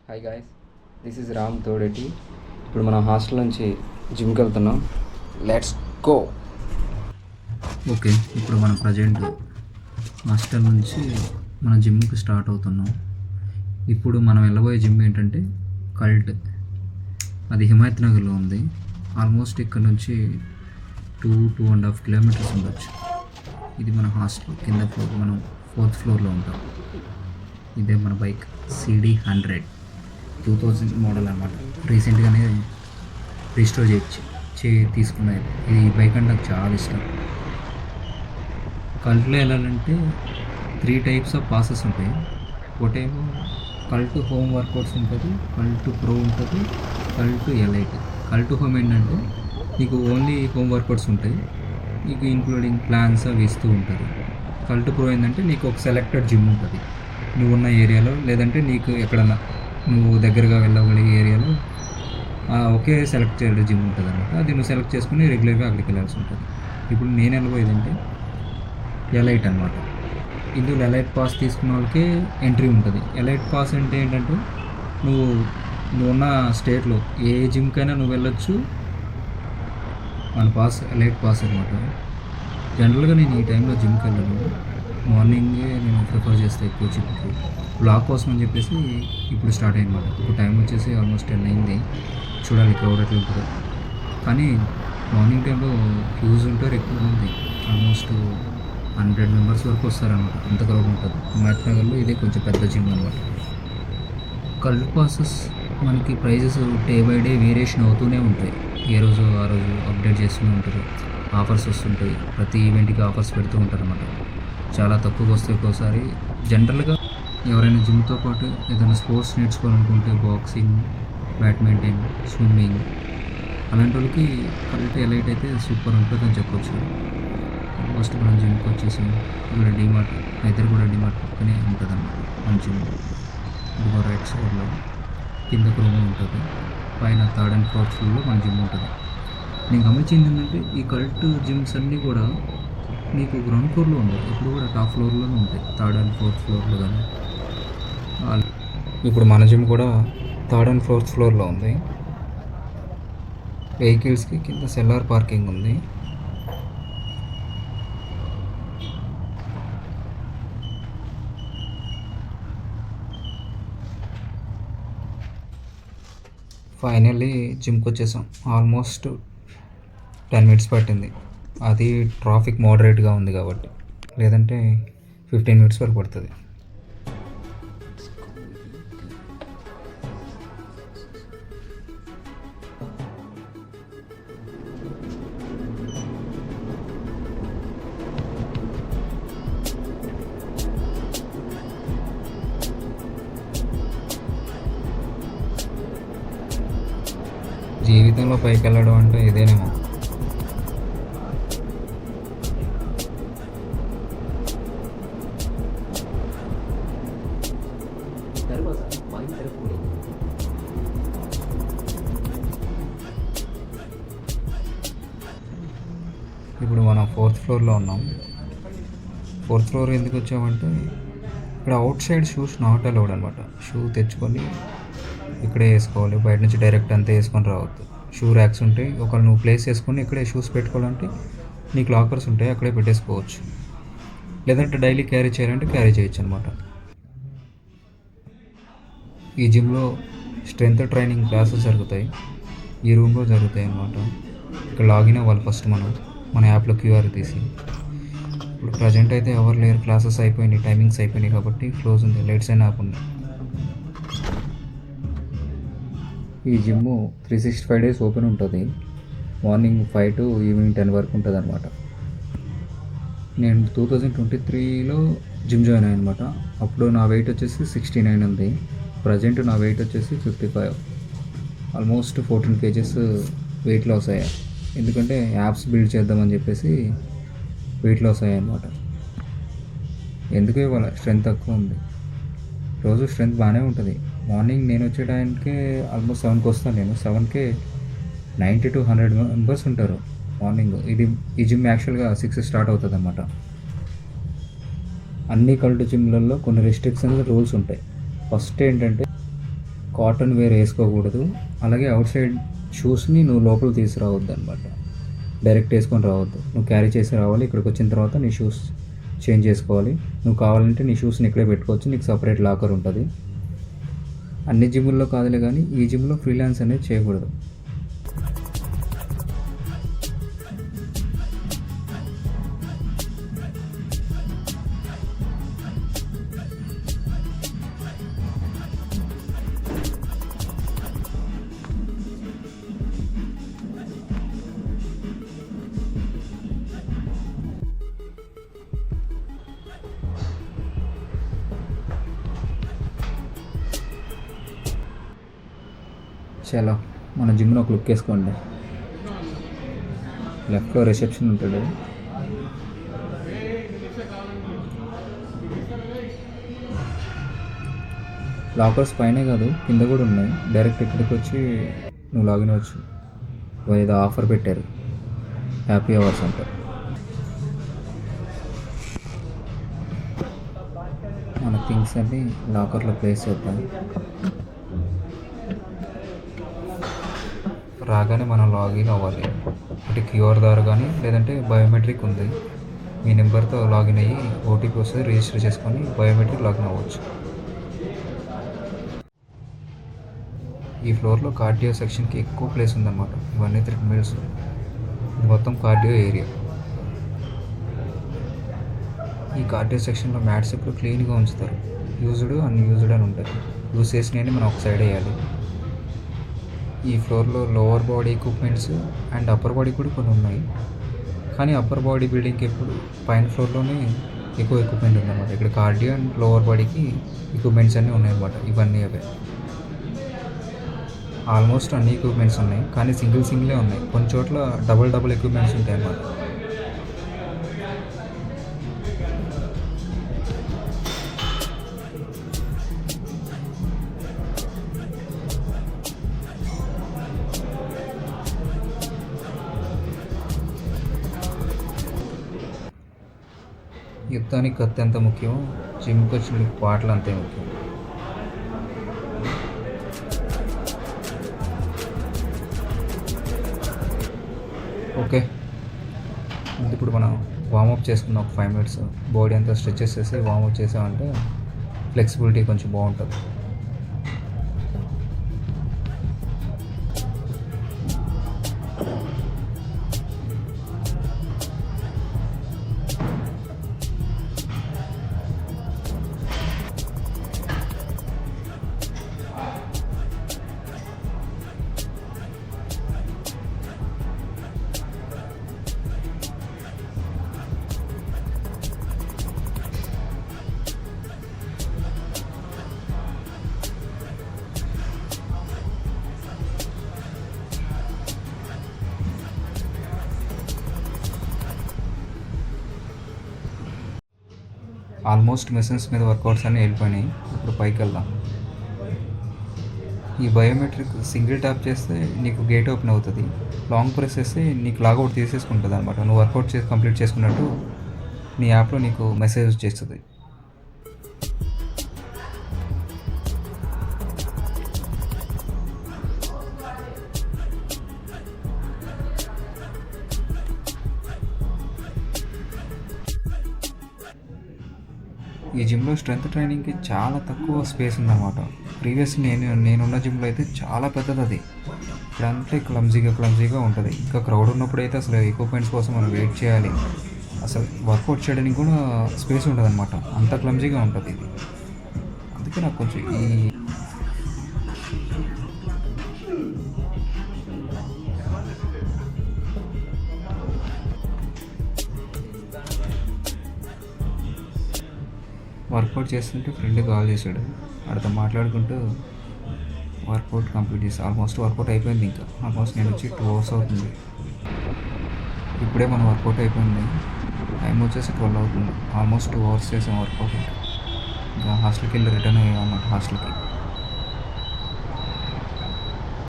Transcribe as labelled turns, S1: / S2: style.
S1: Hi guys, this is Ram Thodeti. ఇప్పుడు మనం hostel నుంచి జిమ్కి వెళ్తున్నాం. Let's go. ఓకే, ఇప్పుడు మనం ప్రజెంట్ హాస్టల్ నుంచి మన జిమ్కి స్టార్ట్ అవుతున్నాం. ఇప్పుడు మనం వెళ్ళబోయే జిమ్ ఏంటంటే కల్ట్. అది హిమాయత్ నగర్లో ఉంది. ఆల్మోస్ట్ ఇక్కడ నుంచి 2.5 కిలోమీటర్స్ ఉండొచ్చు. ఇది మన హాస్టల్ కింద ఫ్లోర్, మనం 4th ఫ్లోర్లో ఉంటాం. ఇదే మన బైక్ CD100 2000 మోడల్ అనమాట. రీసెంట్గానే రీస్టోర్ తీసుకున్నాయి. ఈ బైక్ అంటే నాకు చాలా ఇష్టం. కల్ట్లో వెళ్ళాలంటే 3 టైప్స్ ఆఫ్ పాసెస్ ఉంటాయి. ఒకటేమో కల్ట్ హోమ్ వర్కౌట్స్ ఉంటుంది, కల్ట్ ప్రో ఉంటుంది, కల్ట్ ఎలైట్. కల్ట్ హోమ్ ఏంటంటే నీకు ఓన్లీ హోమ్ వర్కౌట్స్ ఉంటాయి, నీకు ఇంక్లూడింగ్ ప్లాన్స్ అవి ఇస్తూ ఉంటుంది. కల్ట్ ప్రో ఏంటంటే నీకు ఒక సెలెక్టెడ్ జిమ్ ఉంటుంది నువ్వు ఉన్న ఏరియాలో, లేదంటే నీకు ఎక్కడన్నా నువ్వు దగ్గరగా వెళ్ళగలిగే ఏరియాలో ఒకే సెలెక్ట్ చేయడం జిమ్ ఉంటుంది అనమాట. అది నువ్వు సెలెక్ట్ చేసుకుని రెగ్యులర్గా అక్కడికి వెళ్ళాల్సి ఉంటుంది. ఇప్పుడు నేను వెళ్ళబోయేదంటే ఎలైట్ అనమాట. ఇందులో ఎలైట్ పాస్ తీసుకున్న వాళ్ళకి ఎంట్రీ ఉంటుంది. ఎలైట్ పాస్ అంటే ఏంటంటే నువ్వు ఉన్న స్టేట్లో ఏ జిమ్కైనా నువ్వు వెళ్ళొచ్చు. మన పాస్ ఎలైట్ పాస్ అనమాట. జనరల్గా నేను ఈ టైంలో జిమ్కి వెళ్ళను. మార్నింగే నేను ప్రిఫర్ చేస్తాను ఎక్కువ జిమ్కి. బ్లాక్ కోసం అని చెప్పేసి ఇప్పుడు స్టార్ట్ అయ్యిందన్నమాట. ఇప్పుడు టైం వచ్చేసి ఆల్మోస్ట్ 10 అయింది. చూడాలి క్రౌడ్ ఎట్లా ఉంటుందో. కానీ మార్నింగ్ టైంలో హ్యూజ్ ఉంటారు, ఎక్కువ మంది. ఆల్మోస్ట్ 100 మెంబర్స్ వరకు వస్తారనమాట. అంత క్రౌడ్ ఉంటుంది. హిమాయత్ నగర్లో ఇదే కొంచెం పెద్ద జిమ్ అనమాట. కల్ట్ పాసెస్ మనకి prices day by day variation అవుతూనే ఉంటాయి. ఏ రోజు ఆ రోజు అప్డేట్ చేస్తూనే ఉంటారు. ఆఫర్స్ వస్తుంటాయి. ప్రతి ఈవెంట్కి ఆఫర్స్ పెడుతూ ఉంటారు అన్నమాట. చాలా తక్కువగా వస్తాయి ఒక్కోసారి. జనరల్గా ఎవరైనా జిమ్తో పాటు ఏదైనా స్పోర్ట్స్ నేర్చుకోవాలనుకుంటే బాక్సింగ్, బ్యాడ్మింటన్, స్విమ్మింగ్ అలాంటి వాళ్ళకి కల్ట్ ఎలైట్ అయితే సూపర్ ఉంటుందని చెప్పొచ్చు. ఫస్ట్ మనం జిమ్కి వచ్చేసి ఇక్కడ డిమార్ట్, అయితే కూడా డిమార్ట్ పక్కనే ఉంటుంది అన్నమాట మన జిమ్. ఇదిగో రైట్ సైడ్లో కింద రూమ్ ఉంటుంది, పైన 3rd and 4th ఫ్లోర్లో మన జిమ్ ఉంటుంది. నేను గమనించింది ఏంటంటే ఈ కల్ట్ జిమ్స్ అన్నీ కూడా నీకు గ్రౌండ్ ఫ్లోర్లో ఉండవు, ఇప్పుడు కూడా టాప్ ఫ్లోర్లోనే ఉంటాయి, 3rd and 4th ఫ్లోర్లో. కానీ ఇప్పుడు మన జిమ్ కూడా 3rd and 4th ఫ్లోర్లో ఉంది. వెహికల్స్కి కింద సెల్లార్ పార్కింగ్ ఉంది. ఫైనల్లీ జిమ్కి వచ్చేసాం. ఆల్మోస్ట్ 10 minutes పట్టింది. అది ట్రాఫిక్ మోడరేట్గా ఉంది కాబట్టి, లేదంటే 15 minutes వరకు పడుతుంది. జీవితంలో పైకి వెళ్ళడం అంటే ఇదేనేమో. ఇప్పుడు మనం 4th ఫ్లోర్లో ఉన్నాం. 4th ఫ్లోర్ ఎందుకు వచ్చామంటే ఇక్కడ out side shoes not allowed అనమాట. షూ తెచ్చుకొని ఇక్కడే వేసుకోవాలి, బయట నుంచి డైరెక్ట్ అంతే వేసుకొని రావద్దు. షూ ర్యాక్స్ ఉంటాయి, ఒకవేళ నువ్వు ప్లేస్ వేసుకొని ఇక్కడే షూస్ పెట్టుకోవాలంటే నీకు లాకర్స్ ఉంటాయి, అక్కడే పెట్టేసుకోవచ్చు. లేదంటే డైలీ క్యారీ చేయాలంటే క్యారీ చేయొచ్చు అనమాట. ఈ జిమ్లో స్ట్రెంత్ ట్రైనింగ్ క్లాసెస్ జరుగుతాయి, ఈ రూమ్లో జరుగుతాయి అన్నమాట. ఇక్కడ లాగిన్ అవ్వాలి ఫస్ట్ మన యాప్లో QR తీసి. ఇప్పుడు ప్రజెంట్ అయితే ఎవరు లేరు, క్లాసెస్ అయిపోయినాయి, టైమింగ్స్ అయిపోయినాయి కాబట్టి క్లోజ్ ఉంది, లైట్స్ అయినా ఆపుంది. ఈ జిమ్ 365 days ఓపెన్ ఉంటుంది. మార్నింగ్ 5 to ఈవినింగ్ 10 వరకు ఉంటుంది అనమాట. నేను 2023లో జిమ్ జాయిన్ అయ్యాను అనమాట. అప్పుడు నా వెయిట్ వచ్చేసి 69 ఉంది. ప్రజెంట్ నా వెయిట్ వచ్చేసి 55. ఆల్మోస్ట్ 14 kgs వెయిట్ లాస్ అయ్యా. ఎందుకంటే యాప్స్ బిల్డ్ చేద్దామని చెప్పేసి వెయిట్ లాస్ అయ్యాయి అనమాట. ఎందుకు ఇవ్వాలి, స్ట్రెంత్ తక్కువ ఉంది. రోజు స్ట్రెంత్ బాగానే ఉంటుంది. మార్నింగ్ నేను వచ్చే టైంకే ఆల్మోస్ట్ 7కి వస్తాను. నేను 7కే 90 to 100 మెంబర్స్ ఉంటారు మార్నింగ్. ఈ జిమ్ యాక్చువల్గా 6 స్టార్ట్ అవుతుంది అన్నమాట. అన్ని కల్ట్ జిమ్లలో కొన్ని రెస్ట్రిక్షన్స్ రూల్స్ ఉంటాయి. ఫస్ట్ ఏంటంటే కాటన్ వేర్ వేసుకోకూడదు. అలాగే అవుట్ సైడ్ షూస్ని నువ్వు లోపల తీసుకురావద్దు అనమాట. డైరెక్ట్ వేసుకొని రావద్దు. నువ్వు క్యారీ చేసి రావాలి. ఇక్కడికి వచ్చిన తర్వాత నీ షూస్ చేంజ్ చేసుకోవాలి. నువ్వు కావాలంటే నీ షూస్ని ఇక్కడే పెట్టుకోవచ్చు. నీకు సపరేట్ లాకర్ ఉంటుంది. అన్ని జిమ్ముల్లో కాదులే కానీ ఈ జిమ్లో ఫ్రీలాన్స్ అనేది చేయకూడదు. చలో మన జిమ్లో ఒక లుక్ వేసుకోండి. లెఫ్ట్లో రిసెప్షన్ ఉంటాడు. లాకర్స్ పైనే కాదు కింద కూడా ఉన్నాయి. డైరెక్ట్ ఇక్కడికి వచ్చి నువ్వు లాగిన్ అవ్వచ్చు. ఏదో ఆఫర్ పెట్టారు, హ్యాపీ అవర్స్ అంటారు. మన థింగ్స్ అన్నీ లాకర్లో ప్లేస్ చేద్దాం. రాగానే మనం లాగిన్ అవ్వాలి. ఒకటి క్యూఆర్ ద్వారా కానీ లేదంటే బయోమెట్రిక్ ఉంది. మీ నెంబర్తో లాగిన్ అయ్యి ఓటీపీ వస్తుంది, రిజిస్టర్ చేసుకొని బయోమెట్రిక్ లాగిన్ అవ్వచ్చు. ఈ ఫ్లోర్లో కార్డియో సెక్షన్కి ఎక్కువ ప్లేస్ ఉందన్నమాట. ఇవన్నీ ట్రెడ్మిల్స్. ఇది మొత్తం కార్డియో ఏరియా. ఈ కార్డియో సెక్షన్లో మ్యాట్స్ ఎప్పుడు క్లీన్గా ఉంచుతారు. యూజ్డ్ అన్యూజ్డ్ అని ఉంటాయి. యూజ్ చేసినవి మనం ఒక సైడ్ వేయాలి. ఈ ఫ్లోర్లో lower body equipments and upper body కూడా కొన్ని ఉన్నాయి. కానీ అప్పర్ బాడీ బిల్డింగ్కి ఎప్పుడు పైన ఫ్లోర్లోనే ఎక్కువ ఎక్విప్మెంట్ ఉందన్నమాట. ఇక్కడ కార్డియో అండ్ లోవర్ బాడీకి ఎక్విప్మెంట్స్ అన్నీ ఉన్నాయన్నమాట. ఇవన్నీ అవే ఆల్మోస్ట్ అన్ని ఎక్విప్మెంట్స్ ఉన్నాయి. కానీ సింగిలే ఉన్నాయి. కొన్ని చోట్ల డబుల్ ఎక్విప్మెంట్స్ ఉంటాయి అన్నమాట. యుద్ధానికి కత్తి ఎంత ముఖ్యం, జిమ్కి వచ్చిన పాటలు అంతే ముఖ్యం. ఓకే, ఇప్పుడు మనం వార్మప్ చేసుకున్నాం. ఒక 5 minutes బాడీ అంతా స్ట్రెచెస్ చేసి వార్మప్ చేసామంటే ఫ్లెక్సిబిలిటీ కొంచెం బాగుంటుంది. ఆల్మోస్ట్ మెషిన్స్ మీద వర్కౌట్స్ అన్నీ వెళ్ళిపోయినాయి. ఇప్పుడు పైకి వెళ్దాం. ఈ బయోమెట్రిక్ సింగిల్ ట్యాప్ చేస్తే నీకు గేట్ ఓపెన్ అవుతుంది. లాంగ్ ప్రెస్ చేస్తే నీకు లాగౌట్ తీసేసుకుంటుంది అనమాట. నువ్వు వర్కౌట్ కంప్లీట్ చేసుకున్నట్టు నీ యాప్లో నీకు మెసేజ్ వచ్చేస్తుంది. ఈ జిమ్లో స్ట్రెంత్ ట్రైనింగ్కి చాలా తక్కువ స్పేస్ ఉందన్నమాట. ప్రీవియస్ నేనున్న జిమ్లో అయితే చాలా పెద్దది అది. ఇప్పుడంటే క్లమ్జీగా ఉంటుంది. ఇంకా క్రౌడ్ ఉన్నప్పుడు అయితే అసలు ఎక్విప్మెంట్స్ కోసం మనం వెయిట్ చేయాలి. అసలు వర్కౌట్ చేయడానికి కూడా స్పేస్ ఉంటుంది అనమాట. అంత క్లమ్జీగా ఉంటుంది ఇది. అందుకే నాకు కొంచెం ఈ వర్కౌట్ చేస్తుంటే ఫ్రెండ్ కాల్ చేశాడు. వాడితో మాట్లాడుకుంటూ వర్కౌట్ కంప్లీట్ చేసి ఆల్మోస్ట్ వర్కౌట్ అయిపోయింది. ఇంకా ఆల్మోస్ట్ నేను వచ్చి 2 hours అవుతుంది. ఇప్పుడే మన వర్కౌట్ అయిపోయింది. టైం వచ్చేసి 12 అవుతుంది. ఆల్మోస్ట్ 2 hours చేసాం వర్కౌట్. ఇంకా హాస్టల్కి వెళ్ళి రిటర్న్ అయ్యాం అన్నమాట హాస్టల్కి.